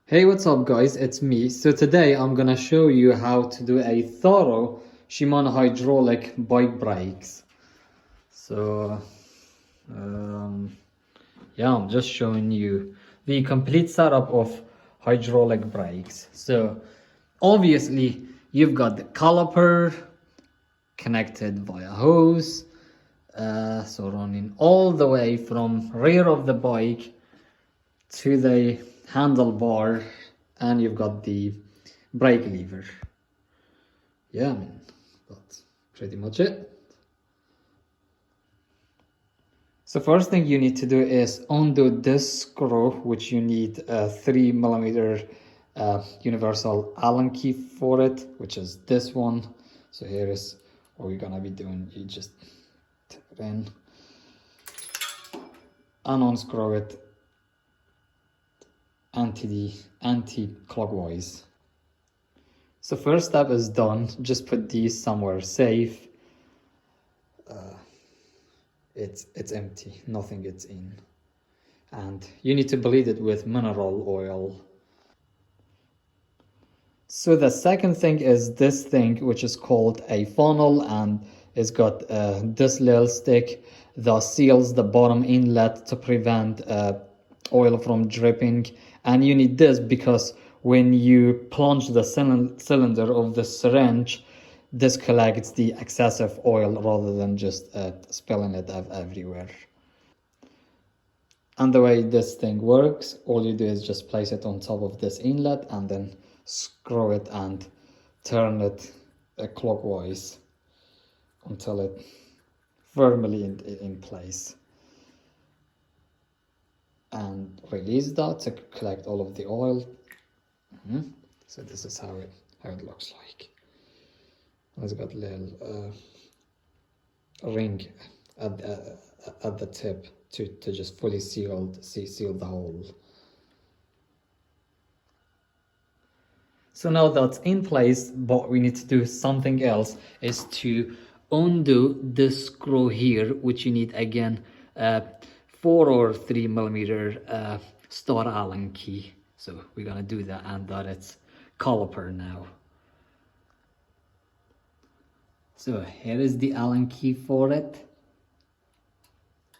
Hey, what's up guys, it's me. So today I'm gonna show you how to do a thorough Shimano hydraulic bike brakes. So yeah, I'm just showing you the complete setup of hydraulic brakes. So obviously you've got the caliper connected via hose, so running all the way from rear of the bike to the handlebar, and you've got the brake lever. Yeah, I mean, that's pretty much it. So first thing you need to do is undo this screw, which you need a 3mm universal Allen key for it, which is this one. So here is what we're gonna be doing. You just tap it in and unscrew it anti-clockwise. So first step is done. Just put these somewhere safe. It's empty, nothing gets in, and you need to bleed it with mineral oil. So the second thing is this thing, which is called a funnel, and it's got this little stick that seals the bottom inlet to prevent oil from dripping. And you need this because when you plunge the cylinder of the syringe, this collects the excessive oil rather than just spilling it everywhere. And the way this thing works, all you do is just place it on top of this inlet and then screw it and turn it clockwise until it firmly in place. And release that to collect all of the oil. So this is how it looks like. It's got a little ring at the tip to just fully seal the hole. So now that's in place, but we need to do something else, is to undo this screw here, which you need again 4 or 3mm star Allen key. So we're gonna do that, and that it's caliper now. So here is the Allen key for it.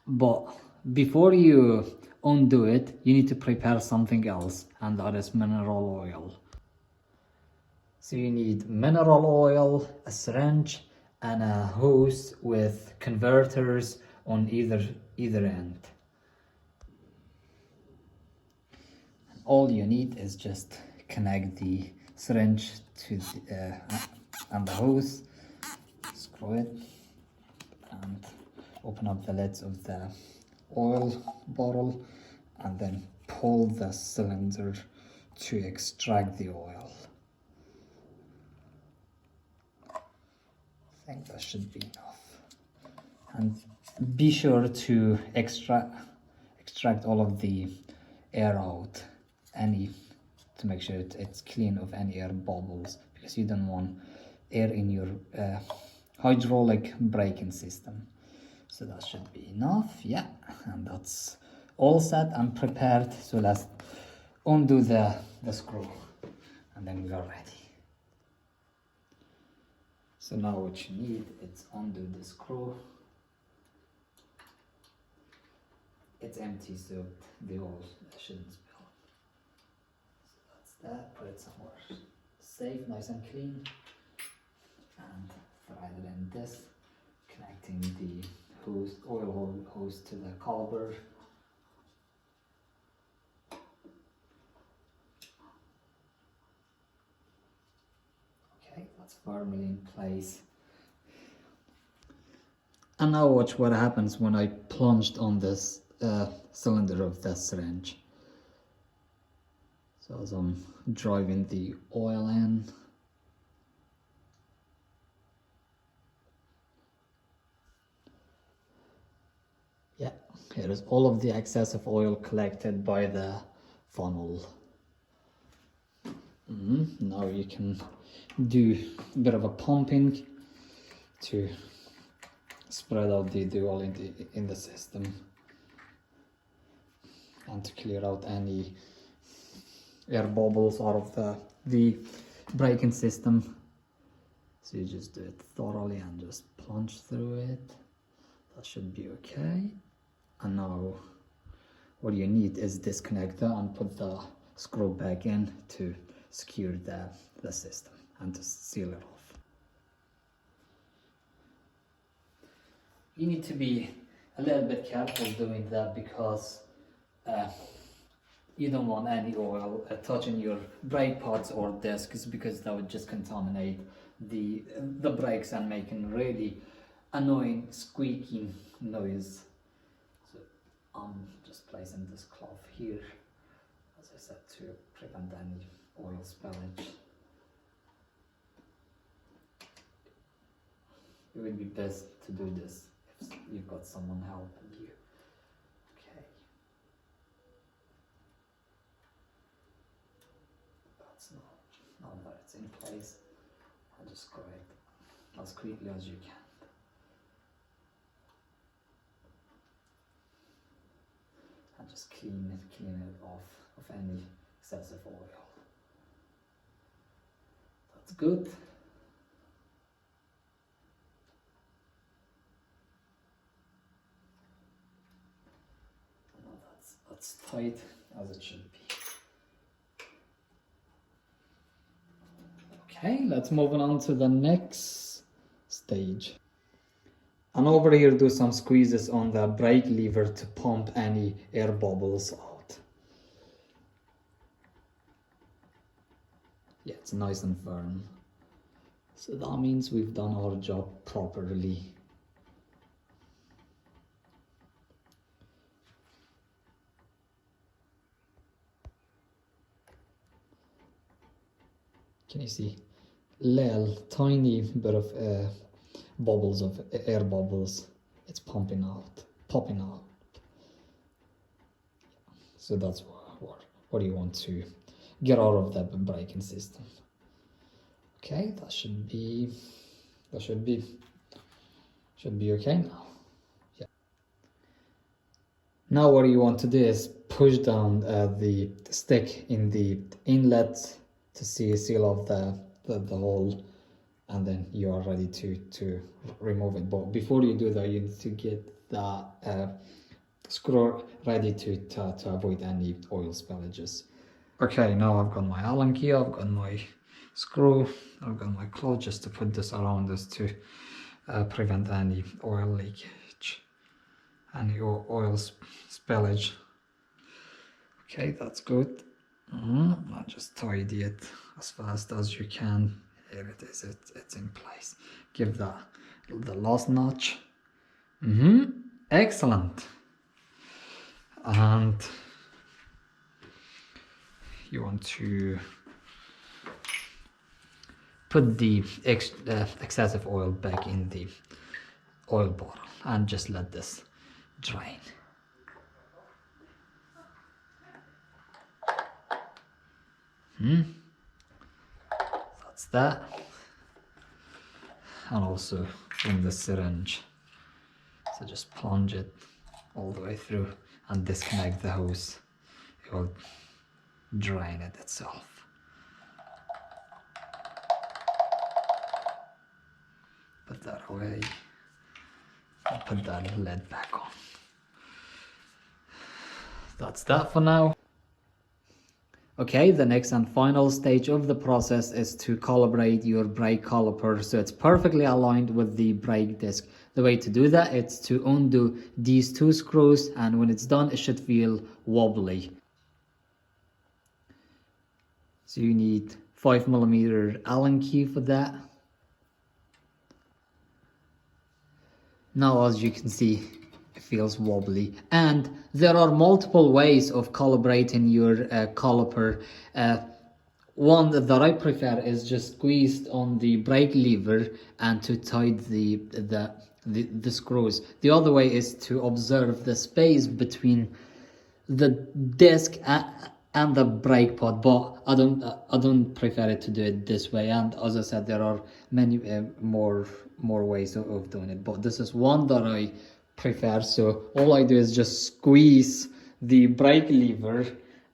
But before you undo it, you need to prepare something else, and that is mineral oil. So you need mineral oil, a syringe, and a hose with converters on either end. And all you need is just connect the syringe to and the hose, screw it, and open up the lids of the oil bottle, and then pull the cylinder to extract the oil. I think that should be enough. And be sure to extract all of the air out, to make sure it's clean of any air bubbles, because you don't want air in your hydraulic braking system. So that should be enough, yeah, and that's all set and prepared. So let's undo the screw, and then we are ready. So now what you need is undo the screw. It's empty, so the oil shouldn't spill. So that's that. Put it somewhere safe, nice and clean, and thread it in this, connecting the oil hose to the caliper. Okay, that's firmly in place. And now watch what happens when I plunged on this cylinder of the syringe. So as I'm driving the oil in, yeah, here is all of the excessive oil collected by the funnel. Now you can do a bit of a pumping to spread out the oil in the system, and to clear out any air bubbles out of the braking system. So you just do it thoroughly and just plunge through it. That should be okay. And now what you need is this connector, and put the screw back in to secure the system and to seal it off. You need to be a little bit careful doing that, because you don't want any oil touching your brake pads or discs, because that would just contaminate the brakes and making really annoying squeaking noise. So I'm just placing this cloth here, as I said, to prevent any oil spillage. It would be best to do this if you've got someone helping you. Okay. That's now that it's in place, I'll just go it as quickly as you can. And just clean it off of any excessive oil. That's good. Now that's tight as it should be. Okay, let's move on to the next stage. And over here, do some squeezes on the brake lever to pump any air bubbles out. Yeah, it's nice and firm. So that means we've done our job properly. Can you see? Little tiny bit of bubbles of air bubbles. It's popping out. So that's what you want to get out of the braking system. Okay, that should be okay now. Yeah. Now what you want to do is push down the stick in the inlet to seal off the hole, and then you are ready to remove it. But before you do that, you need to get the screw ready to avoid any oil spillages. Okay, now I've got my Allen key, I've got my screw, I've got my cloth just to put this around this to prevent any oil leakage, any oil spillage. Okay, that's good. I'll just tidy it as fast as you can. Here it is, it's in place. Give that the last notch. Excellent. And you want to put the excessive oil back in the oil bottle and just let this drain. That's that. And also from the syringe. So just plunge it all the way through and disconnect the hose. It will drain it itself. Put that away and put that lid back on. That's that for now. Okay, the next and final stage of the process is to calibrate your brake caliper so it's perfectly aligned with the brake disc. The way to do that is to undo these two screws, and when it's done it should feel wobbly. So you need 5mm Allen key for that. Now as you can see, it feels wobbly, and there are multiple ways of calibrating your caliper. One that I prefer is just squeezed on the brake lever and to tighten the screws. The other way is to observe the space between the disc and the brake pad, but I don't prefer it to do it this way. And as I said, there are many more ways of doing it, but this is one that I prefer. So all I do is just squeeze the brake lever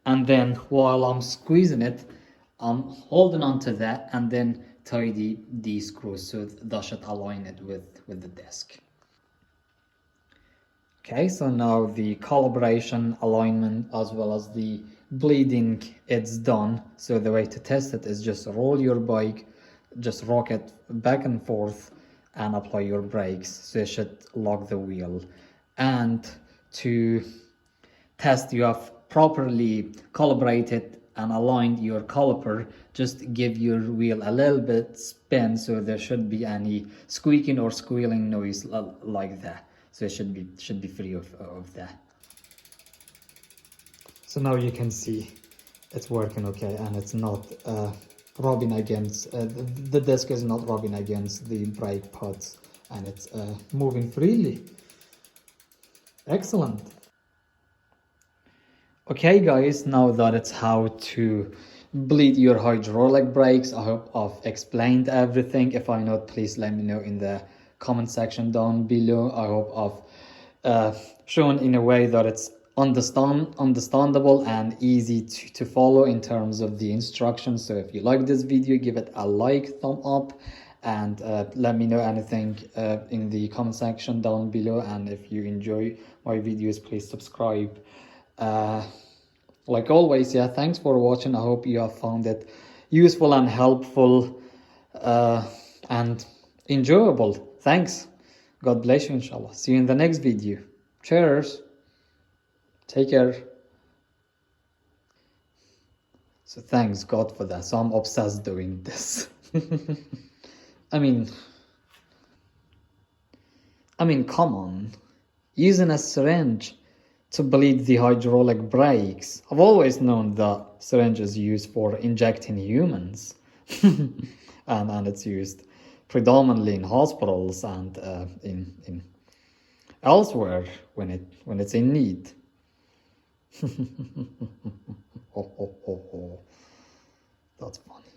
And then while I'm squeezing it, I'm holding on to that and then tie the screws so that should align it with the disc. Okay, so now the calibration, alignment, as well as the bleeding, it's done. So the way to test it is just roll your bike, just rock it back and forth and apply your brakes. So it should lock the wheel. And to test you have properly calibrated and aligned your caliper, just give your wheel a little bit spin so there should be any squeaking or squealing noise like that. So it should be free of that. So now you can see it's working okay, and it's not rubbing against, the disc is not rubbing against the brake pads, and it's moving freely. Excellent. Okay guys, now that it's how to bleed your hydraulic brakes, I hope I've explained everything. If I not, please let me know in the comment section down below. I hope I've shown in a way that it's understandable and easy to follow in terms of the instructions. So if you like this video, give it a like, thumb up, and let me know anything in the comment section down below. And if you enjoy my videos, please subscribe. Like always, yeah, thanks for watching. I hope you have found it useful and helpful and enjoyable. Thanks. God bless you, inshallah. See you in the next video. Cheers. Take care. So thanks God for that. So I'm obsessed doing this. I mean, come on. Using a syringe to bleed the hydraulic brakes. I've always known that syringe is used for injecting humans. and it's used predominantly in hospitals and in elsewhere when it's in need. That's funny.